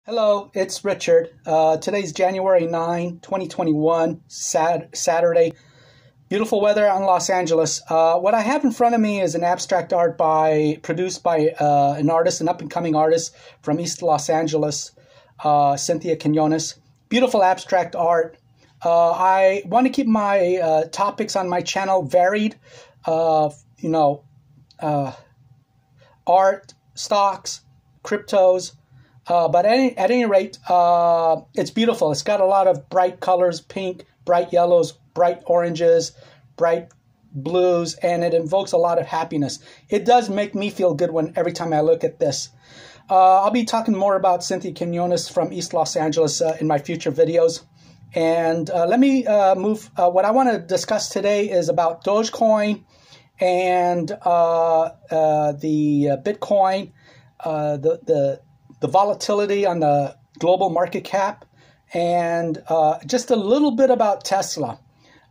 Hello, it's Richard. Today's January 9, 2021, Saturday. Beautiful weather out in Los Angeles. What I have in front of me is an abstract art produced by an up-and-coming artist from East Los Angeles, Cynthia Quinones. Beautiful abstract art. I want to keep my topics on my channel varied. Art, stocks, cryptos. But at any rate, it's beautiful. It's got a lot of bright colors, pink, bright yellows, bright oranges, bright blues, and it invokes a lot of happiness. It does make me feel good every time I look at this. I'll be talking more about Cynthia Quinones from East Los Angeles in my future videos. And let me move. What I want to discuss today is about Dogecoin and the Bitcoin, the volatility on the global market cap, and just a little bit about Tesla.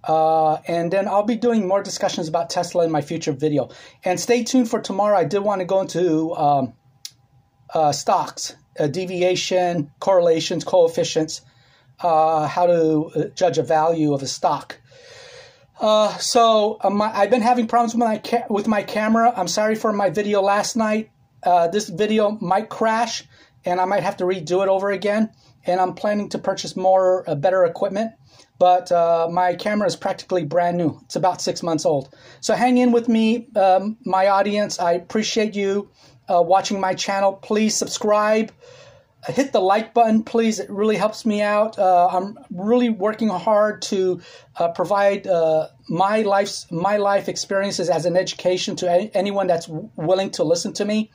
And then I'll be doing more discussions about Tesla in my future video. And stay tuned for tomorrow. I did want to go into stocks, deviation, correlations, coefficients, how to judge a value of a stock. I've been having problems with my camera. I'm sorry for my video last night. This video might crash, and I might have to redo it over again. And I'm planning to purchase more, better equipment. But my camera is practically brand new. It's about 6 months old. So hang in with me, my audience. I appreciate you watching my channel. Please subscribe. Hit the like button, please. It really helps me out. I'm really working hard to provide my life experiences as an education to anyone that's willing to listen to me.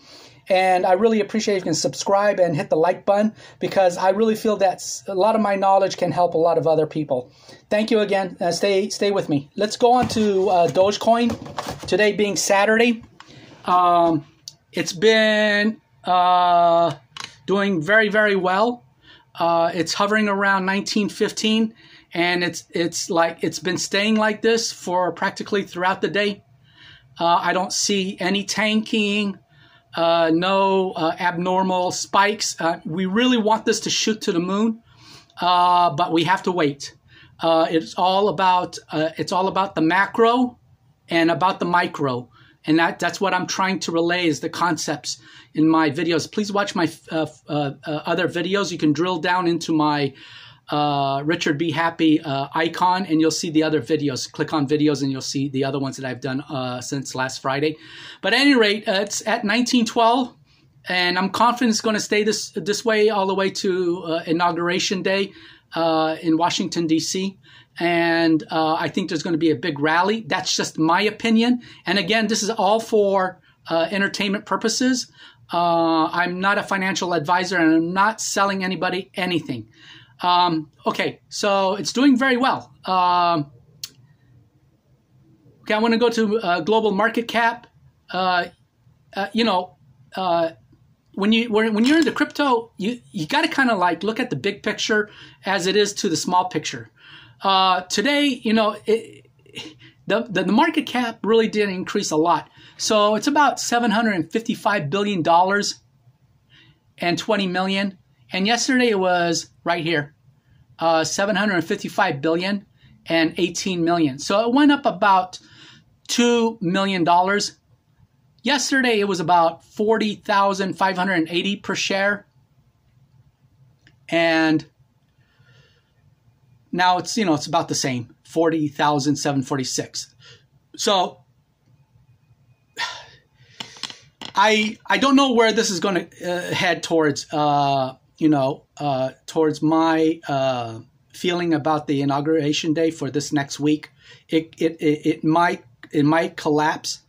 And I really appreciate if you can subscribe and hit the like button, because I really feel that a lot of my knowledge can help a lot of other people. Thank you again. Stay with me. Let's go on to Dogecoin. Today being Saturday. It's been doing very, very well. It's hovering around 1915, and it's been staying like this for practically throughout the day. I don't see any tanking, no abnormal spikes. We really want this to shoot to the moon, but we have to wait. It's all about the macro and about the micro. And that's what I'm trying to relay is the concepts in my videos. Please watch my other videos. You can drill down into my Richard Be Happy icon, and you'll see the other videos. Click on videos, and you'll see the other ones that I've done since last Friday. But at any rate, it's at 1912, and I'm confident it's going to stay this way all the way to Inauguration Day in Washington, D.C., and I think there's going to be a big rally. That's just my opinion. And again, this is all for entertainment purposes. I'm not a financial advisor, and I'm not selling anybody anything. Okay, so it's doing very well. Okay, I want to go to global market cap. When you're into crypto, you got to kind of like look at the big picture as it is to the small picture. Today, the market cap really didn't increase a lot. So it's about $755 billion and 20 million. And yesterday it was right here, 755 billion and 18 million. So it went up about $2 million. Yesterday it was about 40,580 per share. And now it's, it's about the same, 40,746. So I don't know where this is going to head towards, towards my feeling about the inauguration day for this next week. It might collapse.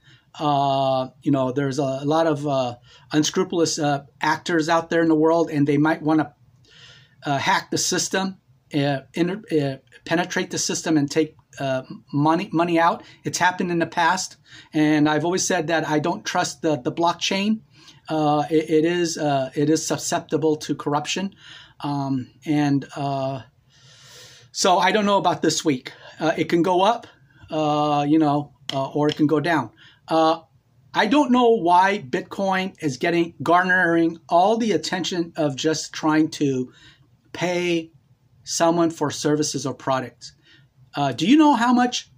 There's a lot of unscrupulous actors out there in the world, and they might want to hack the system. Penetrate the system and take money out. It's happened in the past, and I've always said that I don't trust the blockchain. It is susceptible to corruption, so I don't know about this week. It can go up, or it can go down. I don't know why Bitcoin is garnering all the attention of just trying to pay someone for services or products. Do you know how much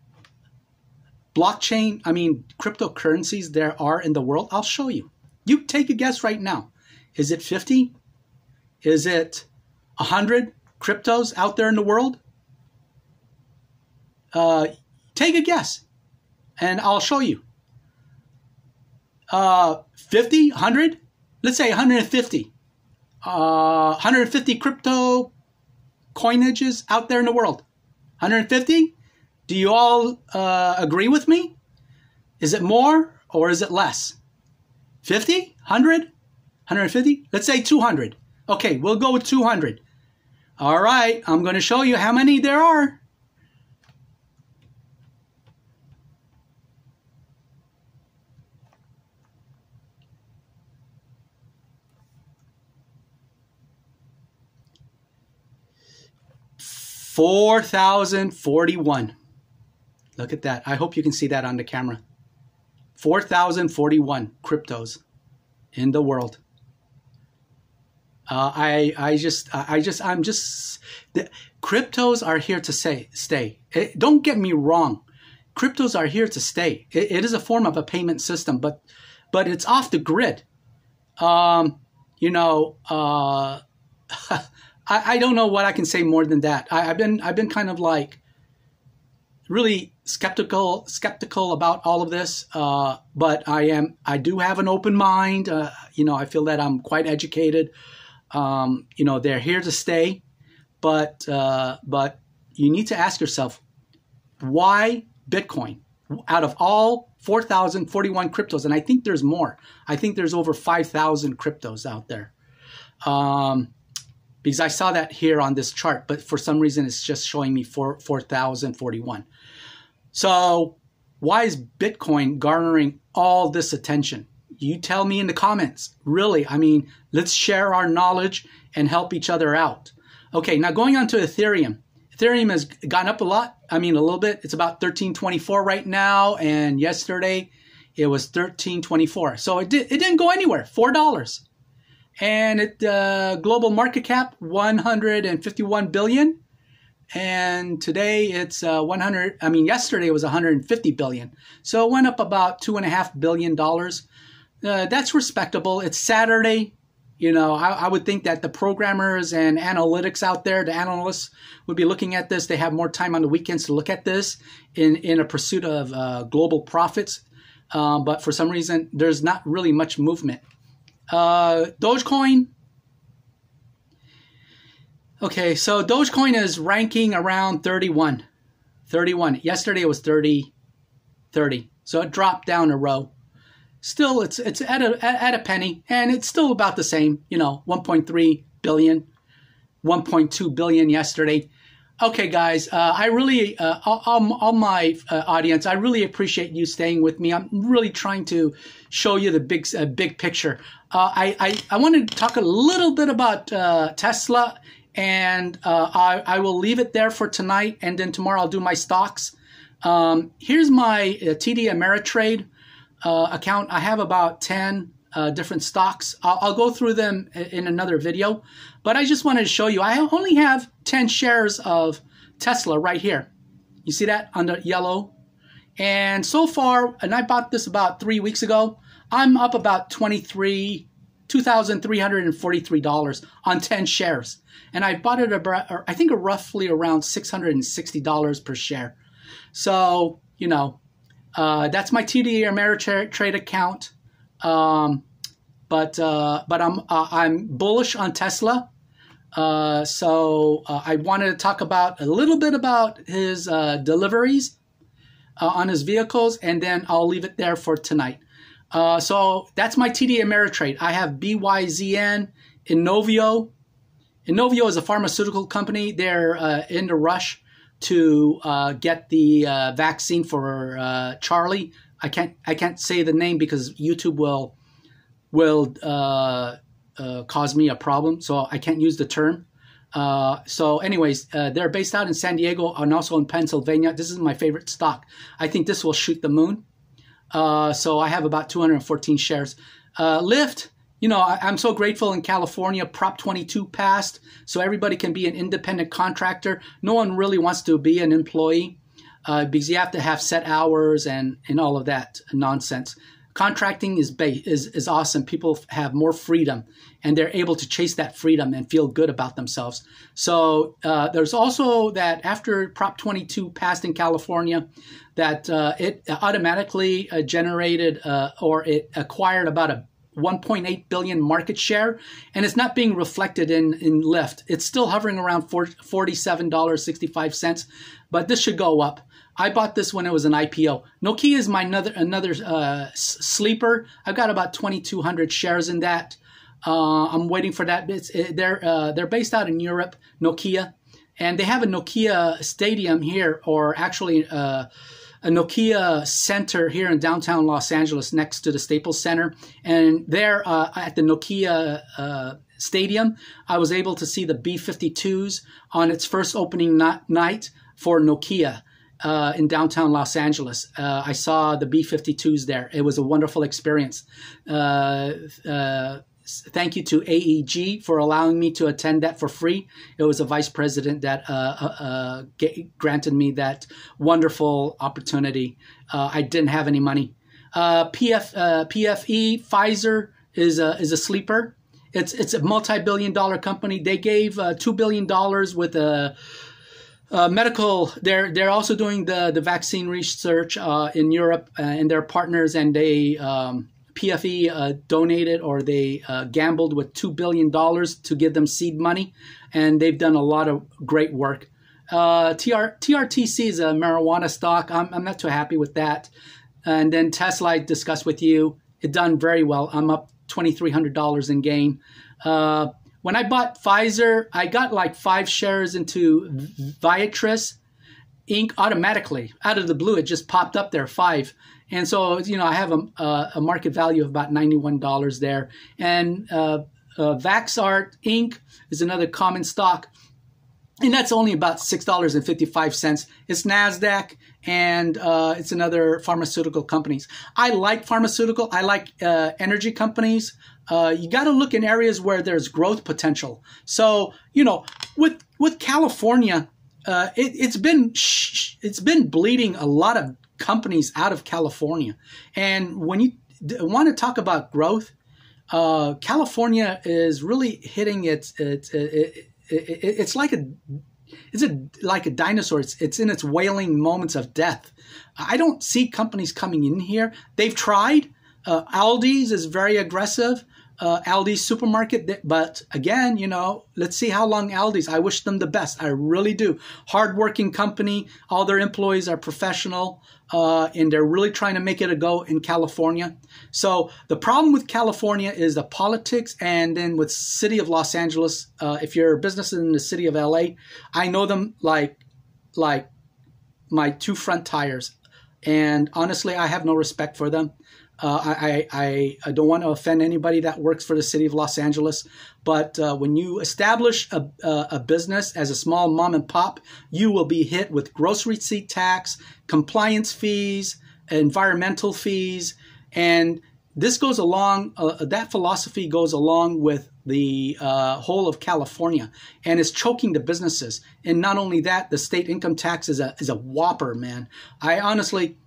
cryptocurrencies there are in the world? I'll show you. You take a guess right now. Is it 50? Is it 100 cryptos out there in the world? Take a guess, and I'll show you. 50, 100? Let's say 150. 150 crypto coinages out there in the world. 150? Do you all agree with me? Is it more or is it less? 50? 100? 150? Let's say 200. Okay, we'll go with 200. All right, I'm going to show you how many there are. $4,041. Look at that. I hope you can see that on the camera. 4,041 cryptos in the world. The cryptos are here to stay. Don't get me wrong. Cryptos are here to stay. It is a form of a payment system, but it's off the grid. I don't know what I can say more than that. I've been kind of like really skeptical about all of this, but I do have an open mind. I feel that I'm quite educated. They're here to stay, but you need to ask yourself, why Bitcoin? Out of all 4,041 cryptos, and I think there's more. I think there's over 5,000 cryptos out there. Because I saw that here on this chart, but for some reason it's just showing me 4,041. So why is Bitcoin garnering all this attention? You tell me in the comments. Really, let's share our knowledge and help each other out. Okay, now going on to Ethereum. Ethereum has gone up a lot. A little bit. It's about 1324 right now, and yesterday it was 1324. So it didn't go anywhere. $4. And global market cap 151 billion, and today it's 100. Yesterday it was 150 billion, so it went up about $2.5 billion. That's respectable. It's Saturday. I would think that the programmers and analytics out there, the analysts, would be looking at this. They have more time on the weekends to look at this in a pursuit of global profits. But for some reason, there's not really much movement. Dogecoin. Okay, so Dogecoin is ranking around 31. Yesterday it was 30. So it dropped down a row. Still, it's at a penny, and it's still about the same. 1.3 billion, 1.2 billion yesterday. Okay, guys, I really, all my audience, I really appreciate you staying with me. I'm really trying to show you the big picture. I want to talk a little bit about Tesla, and I will leave it there for tonight, and then tomorrow I'll do my stocks. Here's my TD Ameritrade account. I have about 10 different stocks. I'll go through them in another video, but I just wanted to show you. I only have 10 shares of Tesla right here. You see that under yellow? And so far, and I bought this about 3 weeks ago, I'm up about $2,343 on 10 shares. And I bought it about, I think roughly around $660 per share. So, that's my TD Ameritrade account. But I'm bullish on Tesla. So I wanted to talk about a little bit about his deliveries on his vehicles, and then I'll leave it there for tonight. So that's my TD Ameritrade. I have BYZN, Inovio. Inovio is a pharmaceutical company. They're in the rush to get the vaccine for Charlie. I can't say the name because YouTube will cause me a problem, so I can't use the term. So anyways, they're based out in San Diego and also in Pennsylvania. This is my favorite stock. I think this will shoot the moon. So I have about 214 shares. Lyft, you know, I'm so grateful in California, Prop 22 passed, so everybody can be an independent contractor. No one really wants to be an employee because you have to have set hours and all of that nonsense. Contracting is awesome. People have more freedom, and they're able to chase that freedom and feel good about themselves. So there's also that after Prop 22 passed in California, that it automatically generated or it acquired about a 1.8 billion market share, and it's not being reflected in Lyft. It's still hovering around $47.65, but this should go up. I bought this when it was an IPO. Nokia is my another sleeper. I've got about 2,200 shares in that. I'm waiting for that. They're based out in Europe, Nokia, and they have a Nokia stadium here, or actually a Nokia center here in downtown Los Angeles next to the Staples Center. And there at the Nokia stadium, I was able to see the B-52s on its first opening night for Nokia. In downtown Los Angeles. I saw the B-52s there. It was a wonderful experience. Thank you to AEG for allowing me to attend that for free. It was a vice president that granted me that wonderful opportunity. I didn't have any money. PFE, Pfizer is a sleeper. It's a multi-billion-dollar company. They gave $2 billion with a medical. They're also doing the vaccine research in Europe and their partners, and they PFE donated, or they gambled with $2 billion to give them seed money, and they've done a lot of great work. TRTC is a marijuana stock. I'm not too happy with that. And then Tesla, I discussed with you, it done very well. I'm up $2,300 in gain. When I bought Pfizer, I got like 5 shares into Viatris Inc. automatically. Out of the blue, it just popped up there, 5. And so, you know, I have a market value of about $91 there. And Vaxart Inc. is another common stock. And that's only about $6.55. It's NASDAQ, and it's another pharmaceutical companies. I like pharmaceutical. I like energy companies. You got to look in areas where there's growth potential. So, you know, with California, it's been bleeding a lot of companies out of California. And when you want to talk about growth, California is really hitting it's like a dinosaur. It's in its wailing moments of death. I don't see companies coming in here. They've tried. Aldi's is very aggressive. Aldi's supermarket, but again, you know, let's see how long Aldi's. I wish them the best. I really do. Hardworking company. All their employees are professional, and they're really trying to make it a go in California. So the problem with California is the politics, and then with city of Los Angeles. If you're a business in the city of LA, I know them like my 2 front tires, and honestly, I have no respect for them. I don't want to offend anybody that works for the city of Los Angeles, but when you establish a business as a small mom and pop, you will be hit with gross receipt tax, compliance fees, environmental fees, and this goes along. That philosophy goes along with the whole of California, and it's choking the businesses. And not only that, the state income tax is a whopper, man. I honestly.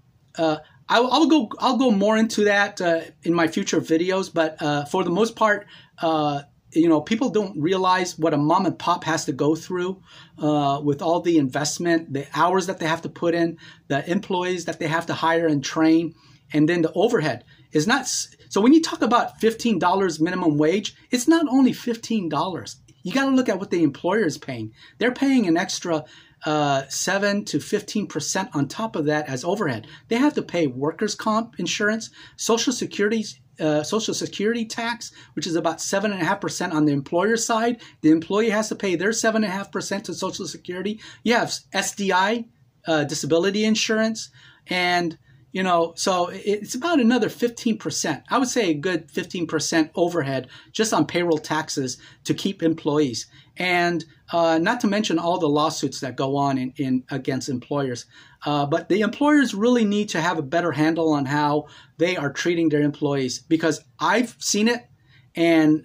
I'll go more into that in my future videos, but for the most part, you know, people don't realize what a mom and pop has to go through with all the investment, the hours that they have to put in, the employees that they have to hire and train, and then the overhead is not. So when you talk about $15 minimum wage, it's not only $15. You got to look at what the employer is paying. They're paying an extra 7 to 15% on top of that as overhead. They have to pay workers' comp insurance, Social Security tax, which is about 7.5% on the employer side. The employee has to pay their 7.5% to Social Security. You have SDI, disability insurance, and So it's about another 15%. I would say a good 15% overhead just on payroll taxes to keep employees. And not to mention all the lawsuits that go on in against employers. But the employers really need to have a better handle on how they are treating their employees, because I've seen it, and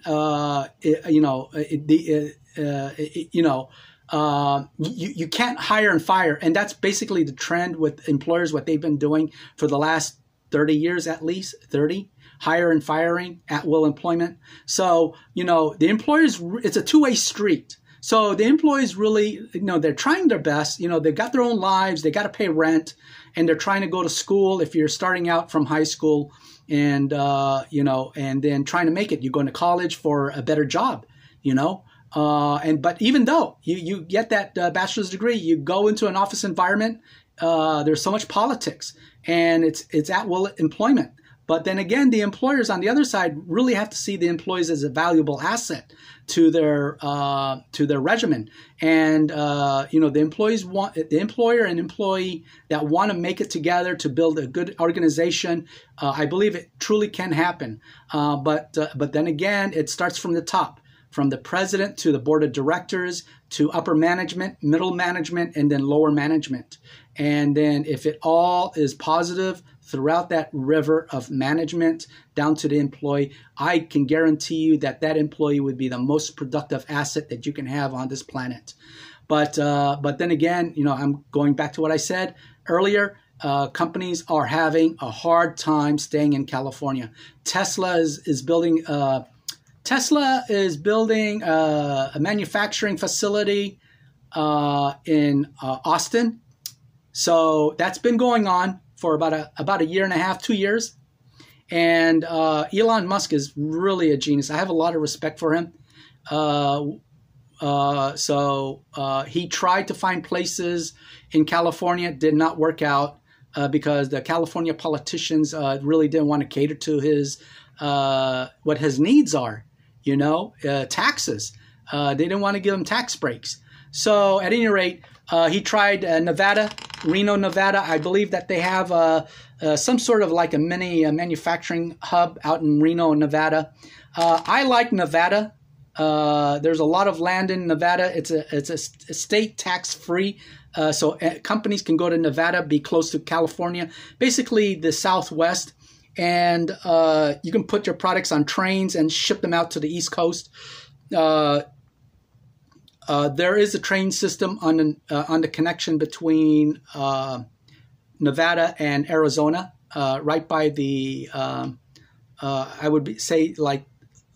you can't hire and fire, and that's basically the trend with employers. What they've been doing for the last 30 years, at least 30. Hire and firing, at will employment. So, the employers, it's a two-way street. So the employees really, they're trying their best. They've got their own lives. They got to pay rent, and they're trying to go to school. If you're starting out from high school, and and then trying to make it, you're going to college for a better job. But even though you get that bachelor's degree, you go into an office environment. There's so much politics, and it's at will employment. But then again, the employers on the other side really have to see the employees as a valuable asset to their regimen. And the employees want the employer and employee that want to make it together to build a good organization. I believe it truly can happen. But then again, it starts from the top, from the president to the board of directors to upper management, middle management, and then lower management. And then if it all is positive throughout that river of management down to the employee, I can guarantee you that that employee would be the most productive asset that you can have on this planet. But then again, I'm going back to what I said earlier. Companies are having a hard time staying in California. Tesla is building a manufacturing facility in Austin. So that's been going on for about a year and a half, 2 years. And Elon Musk is really a genius. I have a lot of respect for him. So he tried to find places in California, did not work out because the California politicians really didn't want to cater to his what his needs are, taxes. They didn't want to give him tax breaks. So at any rate, he tried Nevada, Reno, Nevada. I believe that they have some sort of like a mini manufacturing hub out in Reno, Nevada. I like Nevada. There's a lot of land in Nevada. It's a state tax free. So companies can go to Nevada, be close to California, basically the Southwest. And you can put your products on trains and ship them out to the East Coast. There is a train system on the connection between Nevada and Arizona, right by the I would say like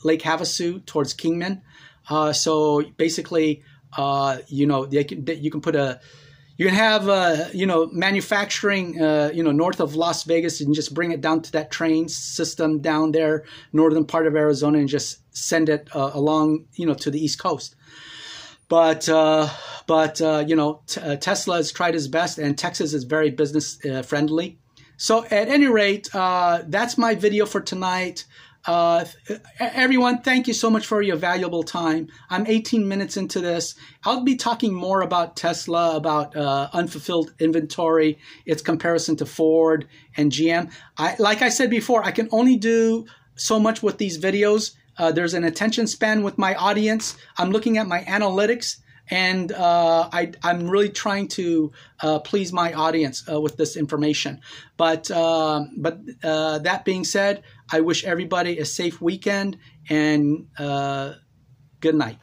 Lake Havasu towards Kingman. So basically, you can have manufacturing north of Las Vegas, and just bring it down to that train system down there, northern part of Arizona, and just send it along to the East Coast. But Tesla has tried his best, and Texas is very business friendly. So at any rate, that's my video for tonight. Everyone, thank you so much for your valuable time. I'm 18 minutes into this. I'll be talking more about Tesla, about unfulfilled inventory, its comparison to Ford and GM. Like I said before, I can only do so much with these videos. There's an attention span with my audience. I'm looking at my analytics, and I'm really trying to please my audience with this information. But that being said, I wish everybody a safe weekend, and good night.